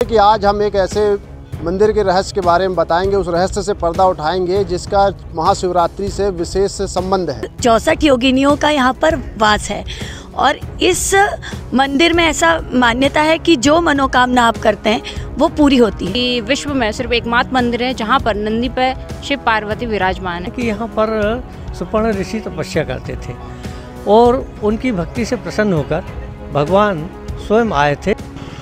कि आज हम एक ऐसे मंदिर के रहस्य के बारे में बताएंगे, उस रहस्य से पर्दा उठाएंगे जिसका महाशिवरात्रि से विशेष संबंध है। 64 योगिनियों का यहाँ पर वास है और इस मंदिर में ऐसा मान्यता है कि जो मनोकामना आप करते हैं वो पूरी होती है। विश्व में सिर्फ एकमात्र मंदिर है जहाँ पर नंदी पर शिव पार्वती विराजमान है। कि यहाँ पर सुपर्ण ऋषि तपस्या करते थे और उनकी भक्ति से प्रसन्न होकर भगवान स्वयं आए थे।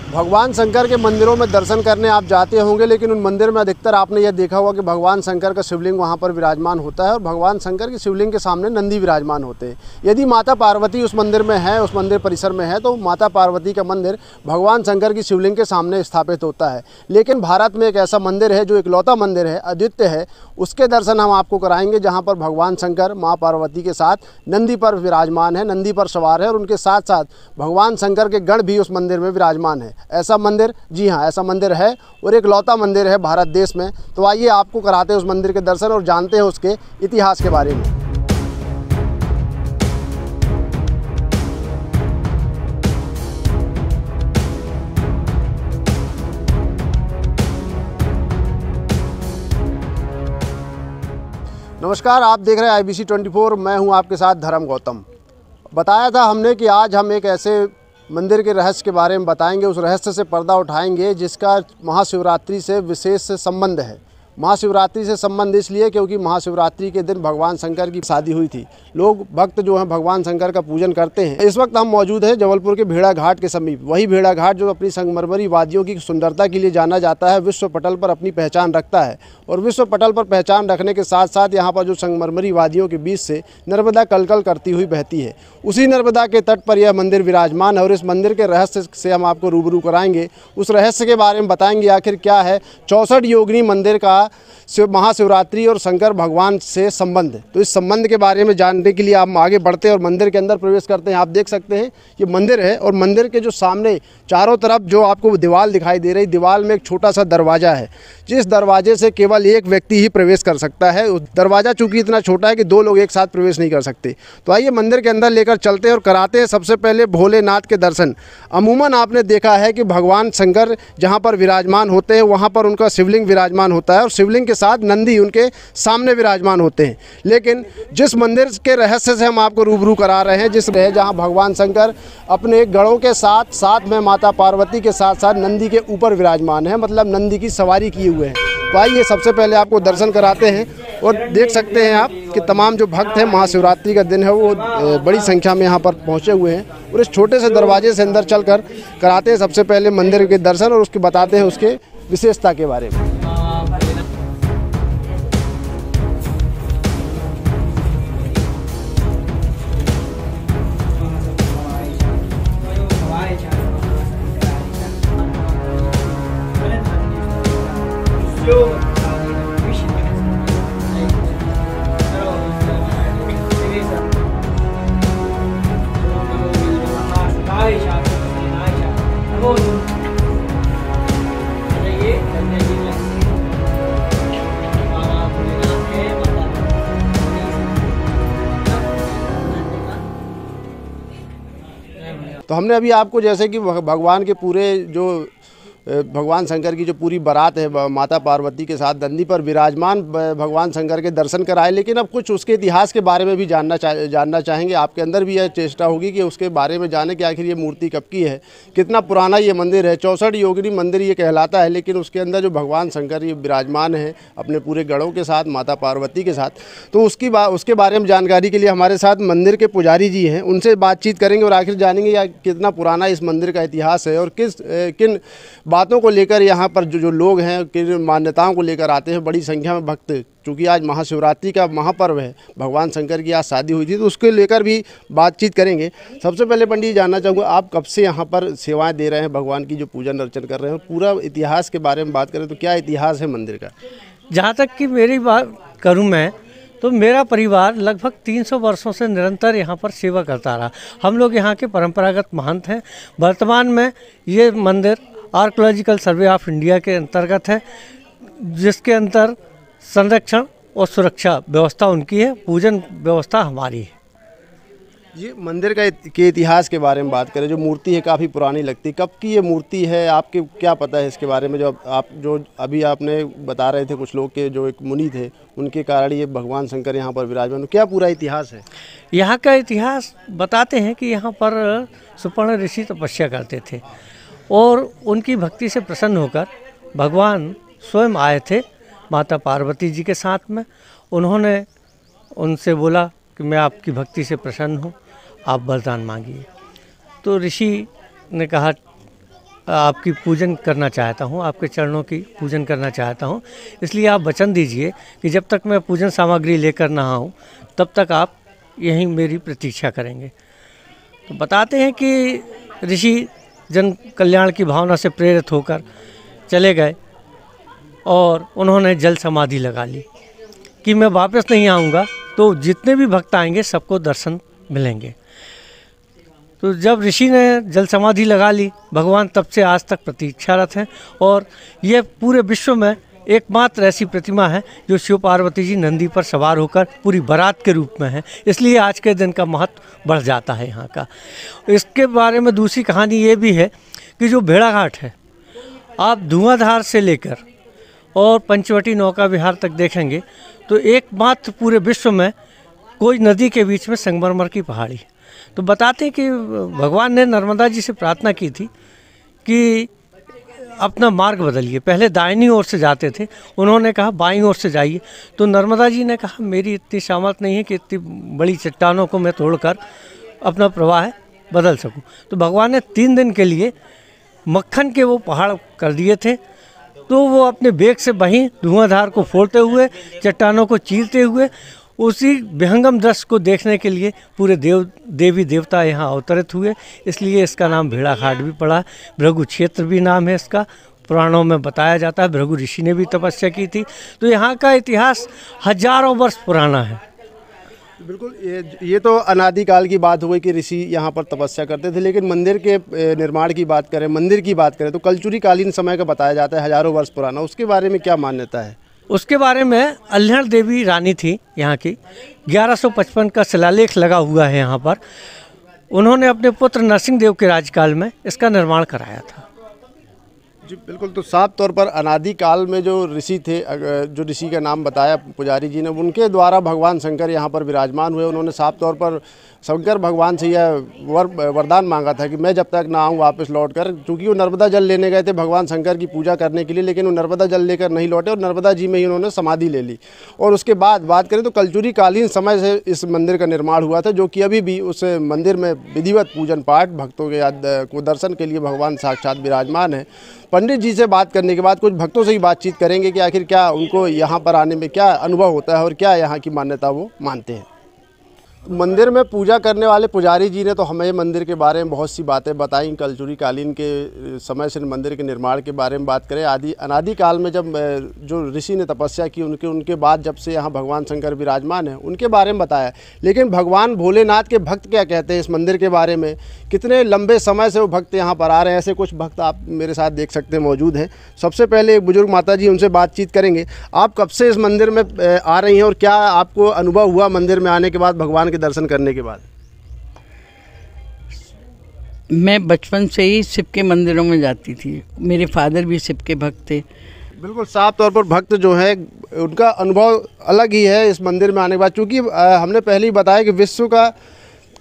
भगवान शंकर के मंदिरों में दर्शन करने आप जाते होंगे, लेकिन उन मंदिर में अधिकतर आपने यह देखा होगा कि भगवान शंकर का शिवलिंग वहां पर विराजमान होता है और भगवान शंकर के शिवलिंग के सामने नंदी विराजमान होते हैं। यदि माता पार्वती उस मंदिर में है, उस मंदिर परिसर में है, तो माता पार्वती का मंदिर भगवान शंकर की शिवलिंग के सामने स्थापित होता है। लेकिन भारत में एक ऐसा मंदिर है जो इकलौता मंदिर है, अद्वितीय है, उसके दर्शन हम आपको कराएंगे जहाँ पर भगवान शंकर माँ पार्वती के साथ नंदी पर विराजमान है, नंदी पर सवार है और उनके साथ साथ भगवान शंकर के गण भी उस मंदिर में विराजमान है। ऐसा मंदिर, जी हाँ, ऐसा मंदिर है और एक लौता मंदिर है भारत देश में। तो आइए आपको कराते हैं उस मंदिर के दर्शन और जानते हैं उसके इतिहास के बारे में। नमस्कार, आप देख रहे हैं IBC 24। मैं हूं आपके साथ धर्म गौतम। बताया था हमने कि आज हम एक ऐसे मंदिर के रहस्य के बारे में बताएंगे, उस रहस्य से पर्दा उठाएंगे जिसका महाशिवरात्रि से विशेष संबंध है। महाशिवरात्रि से संबंध इसलिए क्योंकि महाशिवरात्रि के दिन भगवान शंकर की शादी हुई थी। लोग भक्त जो हैं भगवान शंकर का पूजन करते हैं। इस वक्त हम मौजूद हैं जबलपुर के भेड़ा घाट के समीप। वही भेड़ा घाट जो अपनी संगमरमरी वादियों की सुंदरता के लिए जाना जाता है, विश्व पटल पर अपनी पहचान रखता है। और विश्व पटल पर पहचान रखने के साथ साथ यहाँ पर जो संगमरमरी वादियों के बीच से नर्मदा कलकल करती हुई बहती है, उसी नर्मदा के तट पर यह मंदिर विराजमान है। और इस मंदिर के रहस्य से हम आपको रूबरू कराएंगे, उस रहस्य के बारे में बताएंगे आखिर क्या है 64 योगिनी मंदिर का महाशिवरात्रि और शंकर भगवान से संबंध। तो इस संबंध के बारे में जानने के लिए हम आगे बढ़ते हैं और मंदिर के अंदर प्रवेश करते हैं। आप देख सकते हैं ये मंदिर है और मंदिर के जो सामने चारों तरफ जो आपको दीवार दिखाई दे रही, दीवार में एक छोटा सा दरवाज़ा है, जिस दरवाजे से केवल एक व्यक्ति ही प्रवेश कर सकता है। उस दरवाज़ा चूँकि इतना छोटा है कि दो लोग एक साथ प्रवेश नहीं कर सकते। तो आइए मंदिर के अंदर लेकर चलते हैं और कराते हैं सबसे पहले भोलेनाथ के दर्शन। अमूमन आपने देखा है कि भगवान शंकर जहाँ पर विराजमान होते हैं वहाँ पर उनका शिवलिंग विराजमान होता है और शिवलिंग के साथ नंदी उनके सामने विराजमान होते हैं। लेकिन जिस मंदिर के रहस्य से हम आपको रूबरू करा रहे हैं, जिस रहे जहां भगवान शंकर अपने गणों के साथ साथ में माता पार्वती के साथ साथ नंदी के ऊपर विराजमान है, मतलब नंदी की सवारी किए हुए हैं। तो आइए सबसे पहले आपको दर्शन कराते हैं और देख सकते हैं आप कि तमाम जो भक्त हैं, महाशिवरात्रि का दिन है, वो बड़ी संख्या में यहाँ पर पहुँचे हुए हैं। और इस छोटे से दरवाजे से अंदर चलकर कराते हैं सबसे पहले मंदिर के दर्शन और उसके बताते हैं उसके विशेषता के बारे में। तो हमने अभी आपको जैसे कि भगवान के पूरे जो भगवान शंकर की जो पूरी बारात है माता पार्वती के साथ नंदी पर विराजमान भगवान शंकर के दर्शन कराए, लेकिन अब कुछ उसके इतिहास के बारे में भी जानना चाहेंगे। आपके अंदर भी यह चेष्टा होगी कि उसके बारे में जाने कि आखिर ये मूर्ति कब की है, कितना पुराना ये मंदिर है। 64 योगिनी मंदिर ये कहलाता है, लेकिन उसके अंदर जो भगवान शंकर ये विराजमान है अपने पूरे गणों के साथ, माता पार्वती के साथ, तो उसके बारे में जानकारी के लिए हमारे साथ मंदिर के पुजारी जी हैं, उनसे बातचीत करेंगे और आखिर जानेंगे कितना पुराना इस मंदिर का इतिहास है और किन बातों को लेकर यहाँ पर जो लोग हैं, किन मान्यताओं को लेकर आते हैं बड़ी संख्या में भक्त। चूँकि आज महाशिवरात्रि का महापर्व है, भगवान शंकर की आज शादी हुई थी, तो उसके लेकर भी बातचीत करेंगे। सबसे पहले पंडित जी जानना चाहूँगा, आप कब से यहाँ पर सेवाएं दे रहे हैं, भगवान की जो पूजन अर्चन कर रहे हैं, पूरा इतिहास के बारे में बात करें तो क्या इतिहास है मंदिर का? जहाँ तक कि मेरी बात करूँ मैं, तो मेरा परिवार लगभग 300 वर्षों से निरंतर यहाँ पर सेवा करता रहा। हम लोग यहाँ के परंपरागत महंत हैं। वर्तमान में ये मंदिर आर्कियोलॉजिकल सर्वे ऑफ इंडिया के अंतर्गत है, जिसके अंदर संरक्षण और सुरक्षा व्यवस्था उनकी है, पूजन व्यवस्था हमारी है। ये मंदिर के इतिहास के बारे में बात करें, जो मूर्ति है काफ़ी पुरानी लगती है, कब की ये मूर्ति है, आपके क्या पता है इसके बारे में? जो अभी आपने बता रहे थे कुछ लोग के जो एक मुनि थे उनके कारण ये भगवान शंकर यहाँ पर विराजमान, क्या पूरा इतिहास है? यहाँ का इतिहास बताते हैं कि यहाँ पर सुपर्ण ऋषि तपस्या करते थे और उनकी भक्ति से प्रसन्न होकर भगवान स्वयं आए थे माता पार्वती जी के साथ में। उन्होंने उनसे बोला कि मैं आपकी भक्ति से प्रसन्न हूँ, आप वरदान मांगिए। तो ऋषि ने कहा आपकी पूजन करना चाहता हूँ, आपके चरणों की पूजन करना चाहता हूँ, इसलिए आप वचन दीजिए कि जब तक मैं पूजन सामग्री लेकर ना आऊँ तब तक आप यहीं मेरी प्रतीक्षा करेंगे। तो बताते हैं कि ऋषि जन कल्याण की भावना से प्रेरित होकर चले गए और उन्होंने जल समाधि लगा ली कि मैं वापस नहीं आऊँगा, तो जितने भी भक्त आएंगे सबको दर्शन मिलेंगे। तो जब ऋषि ने जल समाधि लगा ली, भगवान तब से आज तक प्रतीक्षारत हैं और ये पूरे विश्व में एकमात्र ऐसी प्रतिमा है जो शिव पार्वती जी नंदी पर सवार होकर पूरी बारात के रूप में है, इसलिए आज के दिन का महत्व बढ़ जाता है यहाँ का। इसके बारे में दूसरी कहानी ये भी है कि जो भेड़ाघाट है, आप धुआंधार से लेकर और पंचवटी नौका विहार तक देखेंगे तो एकमात्र पूरे विश्व में कोई नदी के बीच में संगमरमर की पहाड़ी। तो बताते हैं कि भगवान ने नर्मदा जी से प्रार्थना की थी कि अपना मार्ग बदलिए। पहले दाहिनी ओर से जाते थे, उन्होंने कहा बाईं ओर से जाइए। तो नर्मदा जी ने कहा मेरी इतनी सामर्थ्य नहीं है कि इतनी बड़ी चट्टानों को मैं तोड़कर अपना प्रवाह बदल सकूं। तो भगवान ने 3 दिन के लिए मक्खन के वो पहाड़ कर दिए थे। तो वो अपने बेग से वहीं धुआंधार को फोड़ते हुए, चट्टानों को चीरते हुए, उसी विहंगम दृश्य को देखने के लिए पूरे देवी देवता यहाँ अवतरित हुए, इसलिए इसका नाम भेड़ाघाट भी पड़ा। भृगु क्षेत्र भी नाम है इसका, पुराणों में बताया जाता है भृगु ऋषि ने भी तपस्या की थी। तो यहाँ का इतिहास हजारों वर्ष पुराना है। बिल्कुल, ये तो अनादिकाल की बात हुई कि ऋषि यहाँ पर तपस्या करते थे, लेकिन मंदिर के निर्माण की बात करें, मंदिर की बात करें तो कलचुरी कालीन समय का बताया जाता है, हजारों वर्ष पुराना। उसके बारे में क्या मान्यता है? उसके बारे में अल्हड़ देवी रानी थी यहाँ की, 1155 का शिलालेख लगा हुआ है यहाँ पर। उन्होंने अपने पुत्र नरसिंह देव के राज्यकाल में इसका निर्माण कराया था। जी बिल्कुल, तो साफ तौर पर अनादिकाल में जो ऋषि थे, जो ऋषि का नाम बताया पुजारी जी ने, उनके द्वारा भगवान शंकर यहाँ पर विराजमान हुए। उन्होंने साफ तौर पर शंकर भगवान से यह वरदान मांगा था कि मैं जब तक ना आऊँ वापस लौट कर, चूँकि वो नर्मदा जल लेने गए थे भगवान शंकर की पूजा करने के लिए, लेकिन वो नर्मदा जल लेकर नहीं लौटे और नर्मदा जी में ही उन्होंने समाधि ले ली। और उसके बाद बात करें तो कलचुरी कालीन समय से इस मंदिर का निर्माण हुआ था, जो कि अभी भी उस मंदिर में विधिवत पूजन पाठ, भक्तों के को दर्शन के लिए भगवान साक्षात विराजमान है। पंडित जी से बात करने के बाद कुछ भक्तों से ही बातचीत करेंगे कि आखिर क्या उनको यहाँ पर आने में क्या अनुभव होता है और क्या यहाँ की मान्यता वो मानते हैं। मंदिर में पूजा करने वाले पुजारी जी ने तो हमें मंदिर के बारे में बहुत सी बातें बताई। कलचुरी कालीन के समय से मंदिर के निर्माण के बारे में बात करें, अनादिकाल में जब जो ऋषि ने तपस्या की उनके बाद जब से यहाँ भगवान शंकर विराजमान है उनके बारे में बताया। लेकिन भगवान भोलेनाथ के भक्त क्या कहते हैं इस मंदिर के बारे में, कितने लंबे समय से वो भक्त यहाँ पर आ रहे हैं, ऐसे कुछ भक्त आप मेरे साथ देख सकते हैं मौजूद हैं। सबसे पहले एक बुजुर्ग माता जी, उनसे बातचीत करेंगे। आप कब से इस मंदिर में आ रही हैं और क्या आपको अनुभव हुआ मंदिर में आने के बाद, भगवान के दर्शन करने के बाद? मैं बचपन से ही शिव के मंदिरों में जाती थी, मेरे फादर भी शिव के भक्त थे। बिल्कुल, साफ तौर पर भक्त जो है उनका अनुभव अलग ही है इस मंदिर में आने के बाद, क्योंकि हमने पहले ही बताया कि विश्व का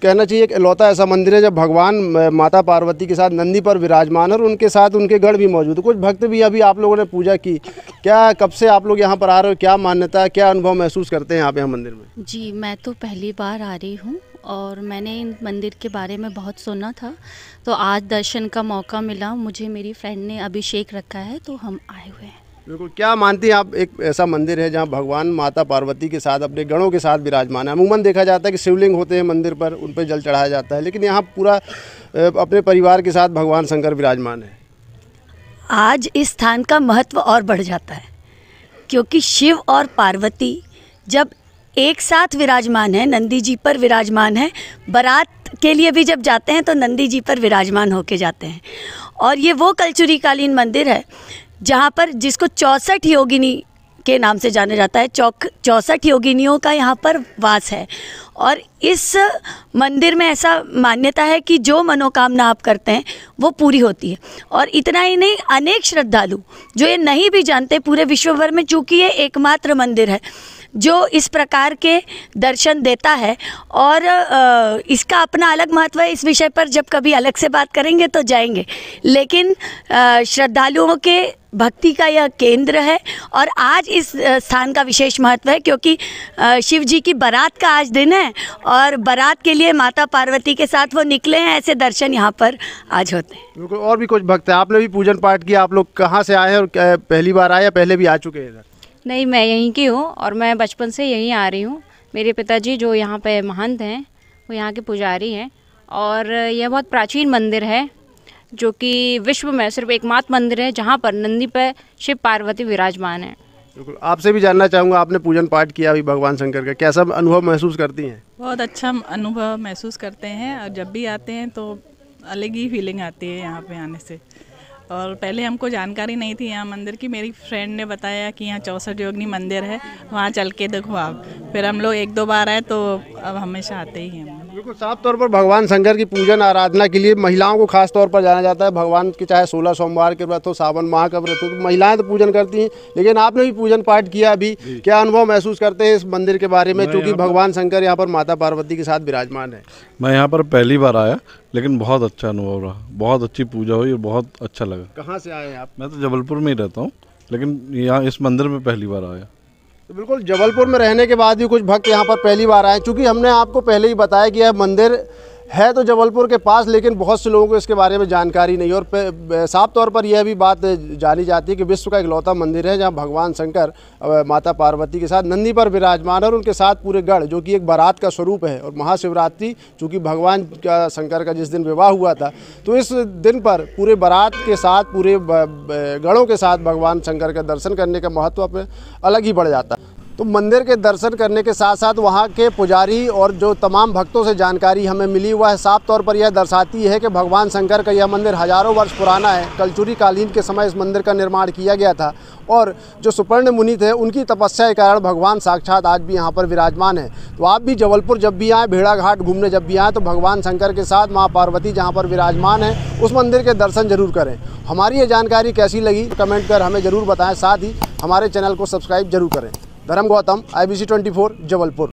कहना चाहिए एक इकलौता ऐसा मंदिर है जब भगवान माता पार्वती के साथ नंदी पर विराजमान और उनके साथ उनके गढ़ भी मौजूद है। कुछ भक्त भी अभी आप लोगों ने पूजा की, क्या कब से आप लोग यहाँ पर आ रहे हो, क्या मान्यता है, क्या अनुभव महसूस करते हैं आप यहाँ मंदिर में? जी, मैं तो पहली बार आ रही हूँ और मैंने इन मंदिर के बारे में बहुत सुना था, तो आज दर्शन का मौका मिला। मुझे मेरी फ्रेंड ने अभिषेक रखा है तो हम आए हुए हैं। बिल्कुल, क्या मानती हैं आप, एक ऐसा मंदिर है जहाँ भगवान माता पार्वती के साथ अपने गणों के साथ विराजमान है। अमूमन देखा जाता है कि शिवलिंग होते हैं मंदिर पर, उन पर जल चढ़ाया जाता है, लेकिन यहाँ पूरा अपने परिवार के साथ भगवान शंकर विराजमान है। आज इस स्थान का महत्व और बढ़ जाता है, क्योंकि शिव और पार्वती जब एक साथ विराजमान है, नंदी जी पर विराजमान है, बारात के लिए भी जब जाते हैं तो नंदी जी पर विराजमान होके जाते हैं। और ये वो कलचुरी कालीन मंदिर है जहाँ पर जिसको 64 योगिनी के नाम से जाना जाता है। 64 योगिनियों का यहाँ पर वास है और इस मंदिर में ऐसा मान्यता है कि जो मनोकामना आप करते हैं वो पूरी होती है। और इतना ही नहीं, अनेक श्रद्धालु जो ये नहीं भी जानते, पूरे विश्व भर में चूँकि ये एकमात्र मंदिर है जो इस प्रकार के दर्शन देता है और इसका अपना अलग महत्व है। इस विषय पर जब कभी अलग से बात करेंगे तो जाएंगे, लेकिन श्रद्धालुओं के भक्ति का यह केंद्र है। और आज इस स्थान का विशेष महत्व है क्योंकि शिव जी की बारात का आज दिन है और बारात के लिए माता पार्वती के साथ वो निकले हैं। ऐसे दर्शन यहाँ पर आज होते हैं। बिल्कुल, और भी कुछ भक्त हैं। आपने भी पूजन पाठ किया, आप लोग कहाँ से आए हैं और पहली बार आए या पहले भी आ चुके हैं इधर? नहीं, मैं यहीं की हूँ और मैं बचपन से यहीं आ रही हूँ। मेरे पिताजी जो यहाँ पे महंत हैं वो यहाँ के पुजारी हैं और यह बहुत प्राचीन मंदिर है जो कि विश्व में सिर्फ एकमात्र मंदिर है जहाँ पर नंदी पे शिव पार्वती विराजमान है। बिल्कुल, आपसे भी जानना चाहूँगा, आपने पूजन पाठ किया अभी भगवान शंकर का, कैसा अनुभव महसूस करती हैं? बहुत अच्छा अनुभव महसूस करते हैं और जब भी आते हैं तो अलग ही फीलिंग आती है यहाँ पे आने से। और पहले हमको जानकारी नहीं थी यहाँ मंदिर की, मेरी फ्रेंड ने बताया कि यहाँ 64 योगिनी मंदिर है, वहाँ चल के देखो आप। फिर हम लोग 1-2 बार आए तो अब हमेशा आते ही हैं। बिल्कुल, साफ तौर पर भगवान शंकर की पूजन आराधना के लिए महिलाओं को खास तौर पर जाना जाता है। भगवान के चाहे 16 सोमवार के व्रत हो, सावन माह का व्रत हो, तो महिलाएं तो पूजन करती हैं, लेकिन आपने भी पूजन पाठ किया अभी, क्या अनुभव महसूस करते हैं इस मंदिर के बारे में, चूँकि भगवान शंकर यहाँ पर माता पार्वती के साथ विराजमान है? मैं यहाँ पर पहली बार आया, लेकिन बहुत अच्छा अनुभव रहा, बहुत अच्छी पूजा हुई और बहुत अच्छा लगा। कहाँ से आए हैं आप? मैं तो जबलपुर में ही रहता हूँ, लेकिन यहाँ इस मंदिर में पहली बार आया। तो बिल्कुल, जबलपुर में रहने के बाद भी कुछ भक्त यहाँ पर पहली बार आए। चूँकि हमने आपको पहले ही बताया कि यह मंदिर है तो जबलपुर के पास, लेकिन बहुत से लोगों को इसके बारे में जानकारी नहीं। और साफ तौर पर यह भी बात जानी जाती है कि विश्व का इकलौता मंदिर है जहाँ भगवान शंकर माता पार्वती के साथ नंदी पर विराजमान है और उनके साथ पूरे गढ़, जो कि एक बारात का स्वरूप है। और महाशिवरात्रि, चूँकि भगवान का शंकर का जिस दिन विवाह हुआ था, तो इस दिन पर पूरे बारात के साथ, पूरे गढ़ों के साथ भगवान शंकर का दर्शन करने का महत्व अपने अलग ही बढ़ जाता है। तो मंदिर के दर्शन करने के साथ साथ वहाँ के पुजारी और जो तमाम भक्तों से जानकारी हमें मिली, हुआ है साफ तौर पर यह दर्शाती है कि भगवान शंकर का यह मंदिर हजारों वर्ष पुराना है। कलचुरी कालीन के समय इस मंदिर का निर्माण किया गया था और जो सुपर्ण मुनि थे उनकी तपस्या के कारण भगवान साक्षात आज भी यहाँ पर विराजमान है। तो आप भी जबलपुर जब भी आएँ, भेड़ा घाट घूमने जब भी आएँ, तो भगवान शंकर के साथ माँ पार्वती जहाँ पर विराजमान है उस मंदिर के दर्शन जरूर करें। हमारी ये जानकारी कैसी लगी कमेंट कर हमें ज़रूर बताएं, साथ ही हमारे चैनल को सब्सक्राइब जरूर करें। धर्म गौतम, IBC 24 जबलपुर।